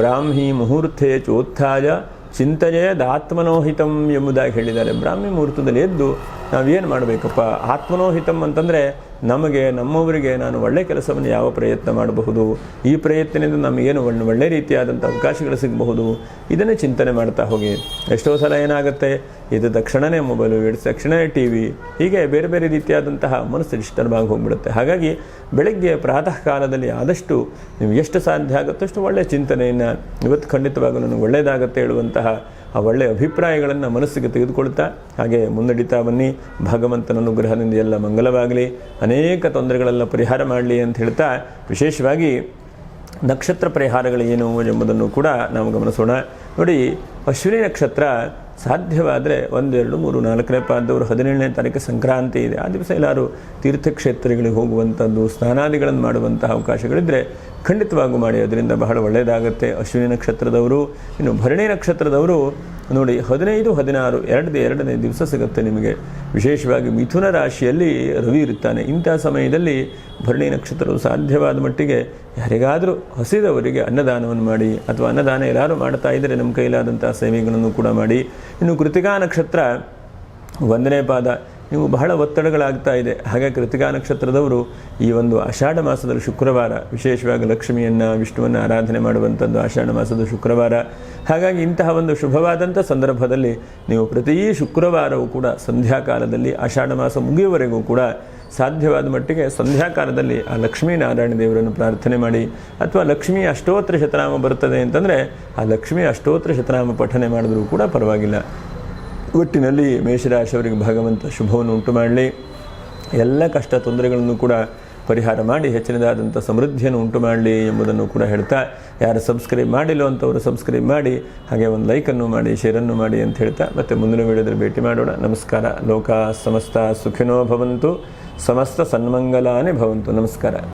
ಬ್ರಾಹ್ಮಿ ಮುಹೂರ್ತೆ ಚೋತ್ಥಾಯ ಚಿಂತೆಯದಾತ್ಮನೋಹಿತಂ ಎಂಬುದಾಗಿ ಹೇಳಿದ್ದಾರೆ. ಬ್ರಾಹ್ಮಿ ಮುಹೂರ್ತದಲ್ಲಿ ಎದ್ದು ನಾವೇನು ಮಾಡಬೇಕಪ್ಪ, ಆತ್ಮನೋಹಿತಂ ಅಂತಂದರೆ ನಮಗೆ ನಮ್ಮವರಿಗೆ ನಾನು ಒಳ್ಳೆಯ ಕೆಲಸವನ್ನು ಯಾವ ಪ್ರಯತ್ನ ಮಾಡಬಹುದು, ಈ ಪ್ರಯತ್ನದಿಂದ ನಮಗೇನು ಒಳ್ಳೆ ರೀತಿಯಾದಂಥ ಅವಕಾಶಗಳು ಸಿಗಬಹುದು, ಇದನ್ನೇ ಚಿಂತನೆ ಮಾಡ್ತಾ ಹೋಗಿ. ಎಷ್ಟೋ ಸಲ ಏನಾಗುತ್ತೆ, ಇದು ತಕ್ಷಣವೇ ಮೊಬೈಲು, ತಕ್ಷಣವೇ ಟಿ ವಿ, ಹೀಗೆ ಬೇರೆ ಬೇರೆ ರೀತಿಯಾದಂತಹ ಮನಸ್ಸು ಡಿಸ್ಟರ್ಬ್ ಆಗಿ ಹೋಗ್ಬಿಡುತ್ತೆ. ಹಾಗಾಗಿ ಬೆಳಗ್ಗೆ ಪ್ರಾತಃ ಕಾಲದಲ್ಲಿ ಆದಷ್ಟು ನೀವು ಎಷ್ಟು ಸಾಧ್ಯ ಆಗುತ್ತೋ ಅಷ್ಟು ಒಳ್ಳೆಯ ಚಿಂತನೆಯನ್ನು, ಇವತ್ತು ಖಂಡಿತವಾಗಲೂ ನನಗೆ ಒಳ್ಳೆಯದಾಗತ್ತೆ ಹೇಳುವಂತಹ ಆ ಒಳ್ಳೆಯ ಅಭಿಪ್ರಾಯಗಳನ್ನು ಮನಸ್ಸಿಗೆ ತೆಗೆದುಕೊಳ್ತಾ ಹಾಗೆ ಮುನ್ನಡಿತಾ ಬನ್ನಿ. ಭಗವಂತನ ಅನುಗ್ರಹದಿಂದ ಎಲ್ಲ ಮಂಗಲವಾಗಲಿ, ಅನೇಕ ತೊಂದರೆಗಳೆಲ್ಲ ಪರಿಹಾರ ಮಾಡಲಿ ಅಂತ ಹೇಳ್ತಾ, ವಿಶೇಷವಾಗಿ ನಕ್ಷತ್ರ ಪರಿಹಾರಗಳು ಏನು ಎಂಬುದನ್ನು ಕೂಡ ನಾವು ಗಮನಿಸೋಣ. ನೋಡಿ, ಅಶ್ವಿನಿ ನಕ್ಷತ್ರ ಸಾಧ್ಯವಾದರೆ 1, 2, 3, 4ನೇ ಪಾದದವರು 17ನೇ ತಾರೀಕು ಸಂಕ್ರಾಂತಿ ಇದೆ. ಆ ದಿವಸ ಎಲ್ಲರೂ ತೀರ್ಥಕ್ಷೇತ್ರಗಳಿಗೆ ಹೋಗುವಂಥದ್ದು, ಸ್ನಾನಾದಿಗಳನ್ನು ಮಾಡುವಂತಹ ಅವಕಾಶಗಳಿದ್ದರೆ ಖಂಡಿತವಾಗೂ ಮಾಡಿ, ಅದರಿಂದ ಬಹಳ ಒಳ್ಳೆಯದಾಗುತ್ತೆ. ಅಶ್ವಿನಿ ನಕ್ಷತ್ರದವರು. ಇನ್ನು ಭರಣಿ ನಕ್ಷತ್ರದವರು ನೋಡಿ 15, 16 ಎರಡನೇ ದಿವಸ ಸಿಗುತ್ತೆ ನಿಮಗೆ. ವಿಶೇಷವಾಗಿ ಮಿಥುನ ರಾಶಿಯಲ್ಲಿ ರವಿ ಇರುತ್ತಾನೆ. ಇಂಥ ಸಮಯದಲ್ಲಿ ಭರಣಿ ನಕ್ಷತ್ರವು ಸಾಧ್ಯವಾದ ಮಟ್ಟಿಗೆ ಯಾರಿಗಾದರೂ ಹಸಿದವರಿಗೆ ಅನ್ನದಾನವನ್ನು ಮಾಡಿ, ಅಥವಾ ಅನ್ನದಾನ ಎಲ್ಲರೂ ಮಾಡ್ತಾ ಇದ್ದರೆ ನಮ್ಮ ಕೈಲಾದಂಥ ಸೇವೆಗಳನ್ನು ಕೂಡ ಮಾಡಿ. ಇನ್ನು ಕೃತಿಕಾ ನಕ್ಷತ್ರ 1ನೇ ಪಾದ, ನೀವು ಬಹಳ ಒತ್ತಡಗಳಾಗ್ತಾ ಇದೆ. ಹಾಗೆ ಕೃತಿಕಾ ನಕ್ಷತ್ರದವರು ಈ ಒಂದು ಆಷಾಢ ಮಾಸದಲ್ಲಿ ಶುಕ್ರವಾರ, ವಿಶೇಷವಾಗಿ ಲಕ್ಷ್ಮಿಯನ್ನು ವಿಷ್ಣುವನ್ನು ಆರಾಧನೆ ಮಾಡುವಂಥದ್ದು ಆಷಾಢ ಮಾಸದ ಶುಕ್ರವಾರ. ಹಾಗಾಗಿ ಇಂತಹ ಒಂದು ಶುಭವಾದಂಥ ಸಂದರ್ಭದಲ್ಲಿ ನೀವು ಪ್ರತಿ ಶುಕ್ರವಾರವೂ ಕೂಡ ಸಂಧ್ಯಾಕಾಲದಲ್ಲಿ ಆಷಾಢ ಮಾಸ ಮುಗಿಯುವವರೆಗೂ ಕೂಡ ಸಾಧ್ಯವಾದ ಮಟ್ಟಿಗೆ ಸಂಧ್ಯಾಕಾಲದಲ್ಲಿ ಆ ಲಕ್ಷ್ಮೀನಾರಾಯಣ ದೇವರನ್ನು ಪ್ರಾರ್ಥನೆ ಮಾಡಿ. ಅಥವಾ ಲಕ್ಷ್ಮೀ ಅಷ್ಟೋತ್ತರ ಶತನಾಮ ಬರುತ್ತದೆ ಅಂತಂದರೆ ಆ ಲಕ್ಷ್ಮೀ ಅಷ್ಟೋತ್ತರ ಶತನಾಮ ಪಠನೆ ಮಾಡಿದ್ರೂ ಕೂಡ ಪರವಾಗಿಲ್ಲ. ಒಟ್ಟಿನಲ್ಲಿ ಮೇಷರಾಶಿಯವರಿಗೆ ಭಗವಂತ ಶುಭವನ್ನು ಉಂಟು ಮಾಡಲಿ, ಎಲ್ಲ ಕಷ್ಟ ತೊಂದರೆಗಳನ್ನು ಕೂಡ ಪರಿಹಾರ ಮಾಡಿ ಹೆಚ್ಚಿನದಾದಂಥ ಸಮೃದ್ಧಿಯನ್ನು ಉಂಟು ಮಾಡಲಿ ಎಂಬುದನ್ನು ಕೂಡ ಹೇಳ್ತಾ, ಯಾರು ಸಬ್ಸ್ಕ್ರೈಬ್ ಮಾಡಿಲ್ಲೋ ಅಂಥವರು ಸಬ್ಸ್ಕ್ರೈಬ್ ಮಾಡಿ, ಹಾಗೆ ಒಂದು ಲೈಕನ್ನು ಮಾಡಿ, ಶೇರನ್ನು ಮಾಡಿ ಅಂತ ಹೇಳ್ತಾ ಮತ್ತೆ ಮುಂದಿನ ವಿಡಿಯೋದಲ್ಲಿ ಭೇಟಿ ಮಾಡೋಣ. ನಮಸ್ಕಾರ. ಲೋಕ ಸಮಸ್ತ ಸುಖಿನೋ ಭವಂತು, ಸಮಸ್ತ ಸನ್ಮಂಗಲಾನಿ ಭವಂತು. ನಮಸ್ಕಾರ.